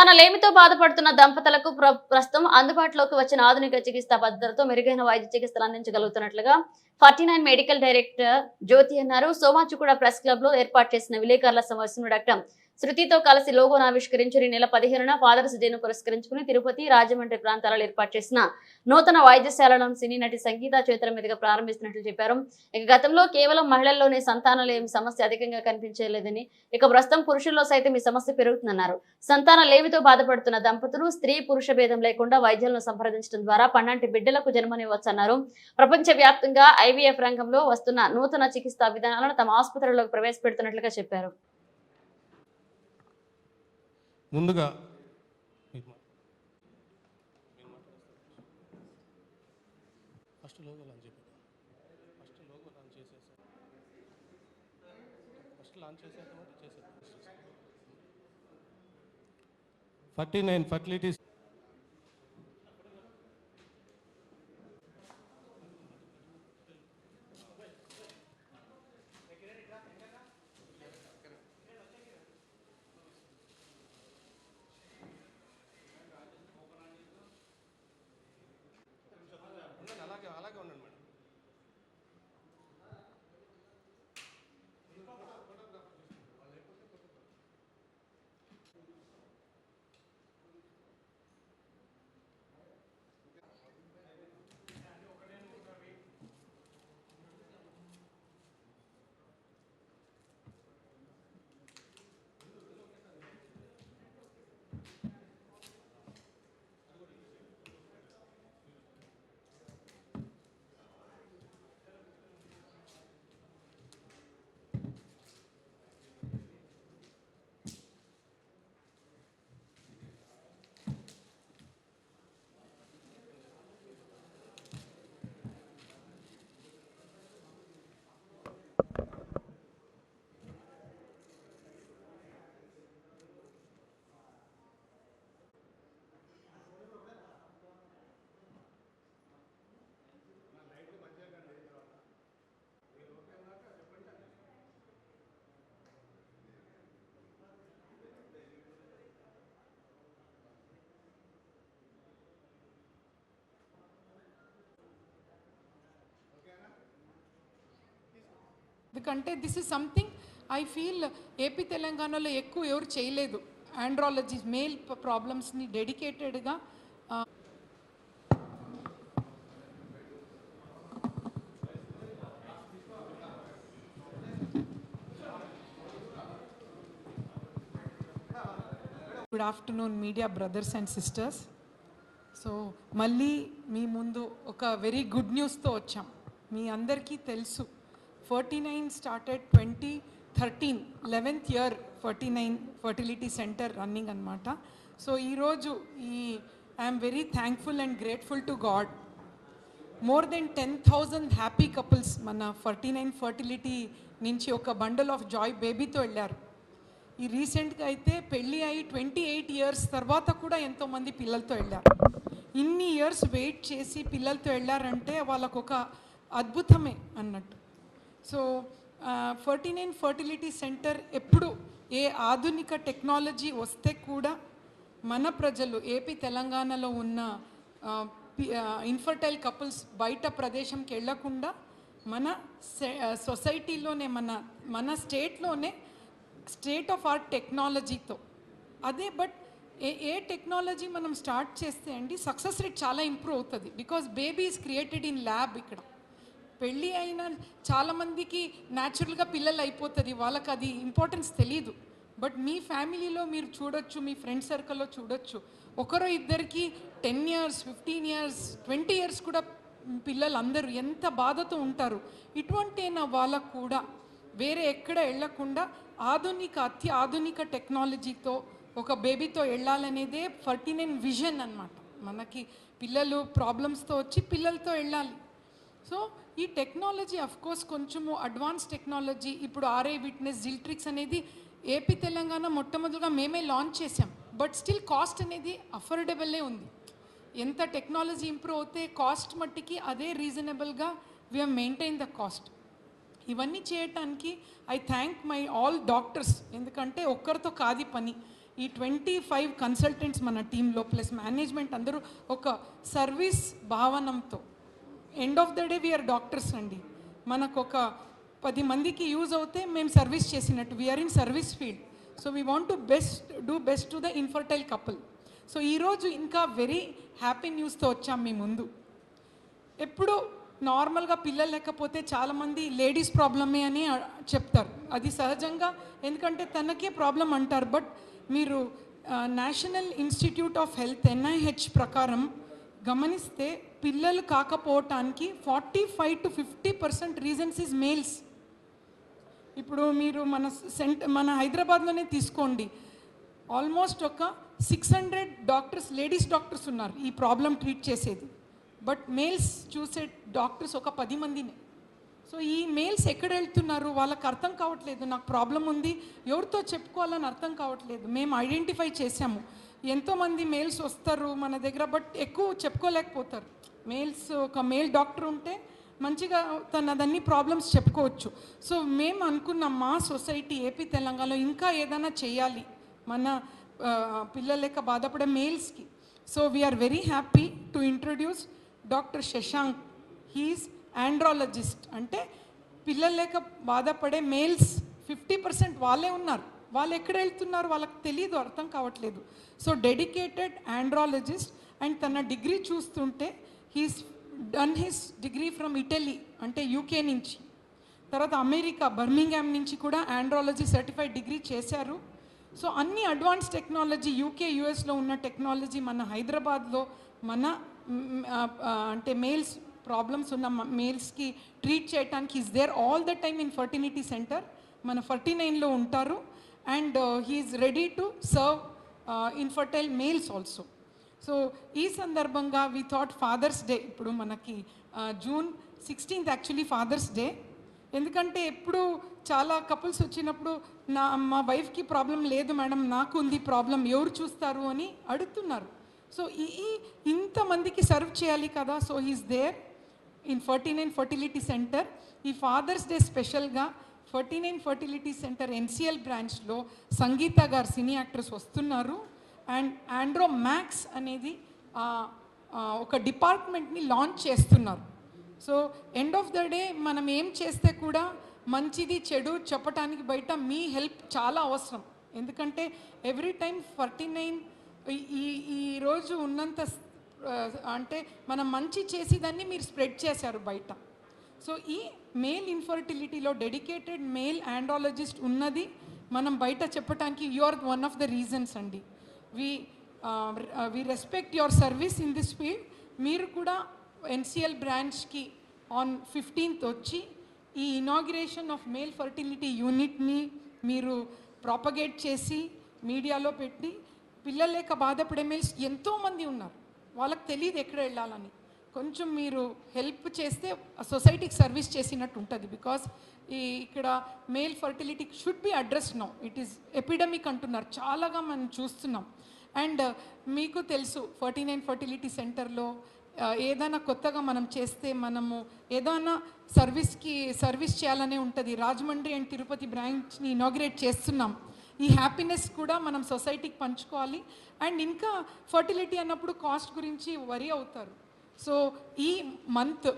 సంతానలేమితో బాధపడుతున్న దంపతులకు ప్రస్తుతం అందుబాటులోకి వచ్చిన ఆధునిక చికిత్సా పద్ధతులతో మెరుగైన వైద్య చికిత్సలు అందించగలుగుతున్నట్లుగా 49 మెడికల్ డైరెక్టర్ జ్యోతి అన్నారు. సోమాజిగూడ ప్రెస్ క్లబ్ లో ఏర్పాటు చేసిన విలేకరుల సమావేశంలో డాక్టర్ శృతితో కలిసి లోగోను ఆవిష్కరించారు. ఈ నెల 15న ఫాదర్స్ డేను పురస్కరించుకుని తిరుపతి, రాజమండ్రి ప్రాంతాలలో ఏర్పాటు చేసిన నూతన వైద్యశాలను సినీ నటి సంగీత చేతుల మీదుగా ప్రారంభిస్తున్నట్లు చెప్పారు. ఇక గతంలో కేవలం మహిళల్లోనే సంతానలేమి సమస్య అధికంగా కనిపించలేదని, ఇక ప్రస్తుతం పురుషుల్లో సైతం ఈ సమస్య పెరుగుతుందన్నారు. సంతానలేమితో బాధపడుతున్న దంపతులు స్త్రీ పురుష భేదం లేకుండా వైద్యులను సంప్రదించడం ద్వారా పన్నంటి బిడ్డలకు జన్మనివ్వచ్చన్నారు. ప్రపంచ వ్యాప్తంగా ఐవీఎఫ్ రంగంలో వస్తున్న నూతన చికిత్సా విధానాలను తమ ఆసుపత్రుల్లోకి ప్రవేశపెడుతున్నట్లుగా చెప్పారు. ముందుగా ఫస్ట్ లోగో లాంచ్ చేశారు. ఫస్ట్ లాంచ్ చేశారు. 49 ఫర్టిలిటీ అలాగే ఉండండి మేడం. ఎందుకంటే this is something I feel AP తెలంగాణలో ఎక్కువ ఎవరు చేయలేదు. ఆండ్రాలజీ మేల్ ప్రాబ్లమ్స్ని డెడికేటెడ్గా good afternoon media brothers and sisters. So మళ్ళీ మీ ముందు ఒక వెరీ గుడ్ న్యూస్తో వచ్చాం. మీ అందరికీ తెలుసు 49 started 2013 11th year 49 fertility centre running అనమాట. సో ఈరోజు I'm very thankful and grateful to God. More than 10,000 happy couples మన 49 ఫర్టిలిటీ నుంచి ఒక బండల్ ఆఫ్ జాయ్ బేబీతో వెళ్ళారు. ఈ రీసెంట్గా అయితే పెళ్ళి అయి 28 ఇయర్స్ తర్వాత కూడా ఎంతోమంది పిల్లలతో వెళ్ళారు. ఇన్ని ఇయర్స్ వెయిట్ చేసి పిల్లలతో వెళ్ళారంటే వాళ్ళకు ఒక అద్భుతమే అన్నట్టు. సో 49 ఫర్టిలిటీ సెంటర్ ఎప్పుడు ఏ ఆధునిక టెక్నాలజీ వస్తే కూడా మన ప్రజలు ఏపీ తెలంగాణలో ఉన్న ఇన్ఫర్టైల్ కపుల్స్ బయట ప్రదేశంకి వెళ్ళకుండా మన సొసైటీలోనే మన స్టేట్లోనే స్టేట్ ఆఫ్ ఆర్ట్ టెక్నాలజీతో అదే. బట్ ఏ టెక్నాలజీ మనం స్టార్ట్ చేస్తే అండి సక్సెస్ రేట్ చాలా ఇంప్రూవ్ అవుతుంది. Because baby is created in lab. ఇక్కడ పెళ్ళి అయిన చాలామందికి న్యాచురల్గా పిల్లలు అయిపోతుంది, వాళ్ళకి అది ఇంపార్టెన్స్ తెలీదు. బట్ మీ ఫ్యామిలీలో మీరు చూడొచ్చు, మీ ఫ్రెండ్ సర్కిల్లో చూడొచ్చు, ఒకరో ఇద్దరికి 10 years 15 years 20 years కూడా పిల్లలు అందరూ ఎంత బాధతో ఉంటారు. ఇటువంటి వాళ్ళకు కూడా వేరే ఎక్కడ వెళ్ళకుండా అతి ఆధునిక టెక్నాలజీతో ఒక బేబీతో వెళ్ళాలనేదే 49 విజన్ అన్నమాట. మనకి పిల్లలు ప్రాబ్లమ్స్తో వచ్చి పిల్లలతో వెళ్ళాలి. సో ఈ టెక్నాలజీ అఫ్కోర్స్ కొంచెము అడ్వాన్స్ టెక్నాలజీ. ఇప్పుడు ఆర్ఐ విట్నెస్ జిల్ట్రిక్స్ అనేది ఏపీ తెలంగాణ మొట్టమొదటిగా మేమే లాంచ్ చేసాం. బట్ స్టిల్ కాస్ట్ అనేది అఫోర్డబుల్లే ఉంది. ఎంత టెక్నాలజీ ఇంప్రూవ్ అవుతే కాస్ట్ మట్టికి అదే రీజనబుల్గా we have maintain the cost. ఇవన్నీ చేయటానికి I thank my all doctors. ఎందుకంటే ఒక్కరితో కాది పని. ఈ 25 కన్సల్టెంట్స్ మన టీంలో ప్లస్ మేనేజ్మెంట్ అందరూ ఒక సర్వీస్ భావనంతో, end of the day we are doctors అండి. మనకు ఒక 10 మందికి యూజ్ అవుతే మేము సర్వీస్ చేసినట్టు, we are in service field. So we want to do best to the infertile couple. సో ఈరోజు ఇంకా వెరీ హ్యాపీ న్యూస్తో వచ్చాం మీ ముందు. ఎప్పుడు నార్మల్గా పిల్లలు లేకపోతే చాలామంది లేడీస్ ప్రాబ్లమే అని చెప్తారు, అది సహజంగా, ఎందుకంటే తనకే ప్రాబ్లం అంటారు. బట్ మీరు national institute of health NIH ప్రకారం గమనిస్తే పిల్లలు కాకపోవటానికి 45 to 50% రీజన్స్ ఈజ్ మేల్స్. ఇప్పుడు మీరు మన హైదరాబాద్లోనే తీసుకోండి, ఆల్మోస్ట్ ఒక 600 డాక్టర్స్, లేడీస్ డాక్టర్స్ ఉన్నారు ఈ ప్రాబ్లం ట్రీట్ చేసేది. బట్ మేల్స్ చూసే డాక్టర్స్ ఒక 10 మందినే. సో ఈ మేల్స్ ఎక్కడ వెళ్తున్నారు, వాళ్ళకి అర్థం కావట్లేదు, నాకు ప్రాబ్లం ఉంది, ఎవరితో చెప్పుకోవాలని అర్థం కావట్లేదు. మేము ఐడెంటిఫై చేసాము, ఎంతోమంది మేల్స్ వస్తారు మన దగ్గర, బట్ ఎక్కువ చెప్పుకోలేకపోతారు. మేల్స్, ఒక మేల్ డాక్టర్ ఉంటే మంచిగా తనదన్ని ప్రాబ్లమ్స్ చెప్పుకోవచ్చు. సో మేము అనుకున్నాం మా సొసైటీ ఏపీ తెలంగాణలో ఇంకా ఏదైనా చేయాలి మన పిల్లలు లేక బాధపడే మేల్స్కి. So we are very happy to introduce doctor Shashank. He is andrologist. అంటే పిల్లలు లేక బాధపడే మేల్స్ 50% వాళ్ళే ఉన్నారు. వాళ్ళు ఎక్కడ వెళ్తున్నారు వాళ్ళకి తెలియదు, అర్థం కావట్లేదు. So dedicated andrologist. అండ్ తన డిగ్రీ చూస్తుంటే he's done his degree from Italy, అంటే UK నుంచి, తర్వాత అమెరికా బర్మింగ్హామ్ నుంచి కూడా ఆండ్రాలజీ సర్టిఫైడ్ డిగ్రీ చేశారు. సో అన్ని అడ్వాన్స్ టెక్నాలజీ UK US ఉన్న టెక్నాలజీ మన హైదరాబాద్లో మన అంటే మేల్స్ ప్రాబ్లమ్స్ ఉన్న మేల్స్కి ట్రీట్ చేయడానికి is there all the time in fertility centre. మన 49లో ఉంటారు. And he is ready to serve infertile males also. So ఈ సందర్భంగా వి థాట్ ఫాదర్స్ డే, ఇప్పుడు మనకి June 16th actually fathers day. ఎందుకంటే ఎప్పుడు చాలా కపుల్స్ వచ్చినప్పుడు మా వైఫ్కి ప్రాబ్లం లేదు మేడం, నాకు ఉంది ప్రాబ్లం, ఎవరు చూస్తారు అని అడుగుతున్నారు. సో ఇంతమందికి సర్వ్ చేయాలి కదా. So he's there in 49 fertility centre. ఈ ఫాదర్స్ డే స్పెషల్గా 49 ఫర్టిలిటీ సెంటర్ NCL బ్రాంచ్లో సంగీత గారు, సినీ యాక్ట్రెస్ వస్తున్నారు. అండ్ ఆండ్రో మ్యాక్స్ అనేది ఒక డిపార్ట్మెంట్ని లాంచ్ చేస్తున్నారు. So end of the day మనం ఏం చేస్తే కూడా మంచిది చెడు చెప్పటానికి బయట మీ హెల్ప్ చాలా అవసరం. ఎందుకంటే ఎవ్రీ టైం 49 ఈరోజు ఉన్నంత అంటే మనం మంచి చేసేదాన్ని మీరు స్ప్రెడ్ చేశారు బయట. సో ఈ మేల్ ఇన్ఫర్టిలిటీలో డెడికేటెడ్ మేల్ ఆండ్రాలజిస్ట్ ఉన్నది మనం బయట చెప్పటానికి you are one of the reasons అండి. We respect your service in this field. మీరు కూడా NCL బ్రాంచ్కి ఆన్ 15th వచ్చి ఈ ఇనాగ్రేషన్ ఆఫ్ మేల్ ఫర్టిలిటీ యూనిట్ని మీరు ప్రాపగేట్ చేసి మీడియాలో పెట్టి, పిల్లలు లేక బాధపడే మేల్స్ ఎంతోమంది ఉన్నారు, వాళ్ళకి తెలియదు ఎక్కడ వెళ్ళాలని. కొంచెం మీరు హెల్ప్ చేస్తే సొసైటీకి సర్వీస్ చేసినట్టు ఉంటుంది. బికాస్ ఇక్కడ male fertility should be address now. It is epidemic అంటున్నారు, చాలాగా మనం చూస్తున్నాం. అండ్ మీకు తెలుసు 49 ఫర్టిలిటీ సెంటర్లో ఏదైనా కొత్తగా మనం చేస్తే మనము ఏదైనా సర్వీస్ చేయాలనే ఉంటుంది. రాజమండ్రి అండ్ తిరుపతి బ్రాంచ్ని ఇనాగ్రేట్ చేస్తున్నాం. ఈ హ్యాపీనెస్ కూడా మనం సొసైటీకి పంచుకోవాలి. అండ్ ఇంకా ఫర్టిలిటీ అన్నప్పుడు కాస్ట్ గురించి వరి అవుతారు. సో ఈ మంత్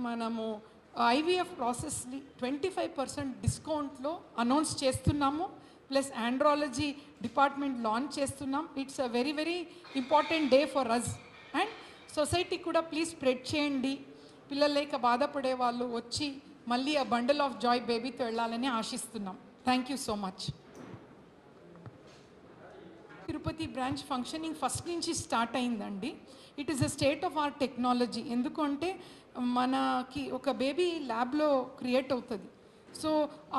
మనము IVF ప్రాసెస్ని 25% డిస్కౌంట్లో అనౌన్స్ చేస్తున్నాము. ప్లస్ ఆండ్రాలజీ డిపార్ట్మెంట్ లాంచ్ చేస్తున్నాం. It's a very very important day for us. And society కూడా ప్లీజ్ స్ప్రెడ్ చేయండి. పిల్లలు లేక బాధపడే వాళ్ళు వచ్చి మళ్ళీ ఆ బండల్ ఆఫ్ జాయ్ బేబీతో వెళ్ళాలని ఆశిస్తున్నాం. Thank you so much. Tirupati branch functioning first నుంచి స్టార్ట్ అయిందండి. It is a state of art technology. ఎందుకంటే మనకి ఒక బేబీ ల్యాబ్లో క్రియేట్ అవుతుంది. సో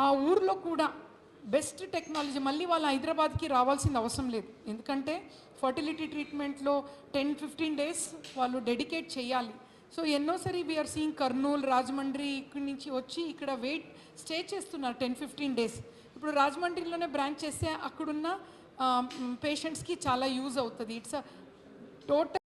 ఆ ఊర్లో కూడా బెస్ట్ టెక్నాలజీ, మళ్ళీ వాళ్ళు హైదరాబాద్కి రావాల్సిన అవసరం లేదు. ఎందుకంటే ఫర్టిలిటీ ట్రీట్మెంట్లో 10-15 days వాళ్ళు డెడికేట్ చేయాలి. సో ఎన్నోసారి వీఆర్ సీయింగ్ కర్నూలు, రాజమండ్రి ఇక్కడి నుంచి వచ్చి ఇక్కడ స్టే చేస్తున్నారు 10-15 days. ఇప్పుడు రాజమండ్రిలోనే బ్రాంచ్ చేస్తే అక్కడున్న పేషెంట్స్కి చాలా యూజ్ అవుతుంది. It's a total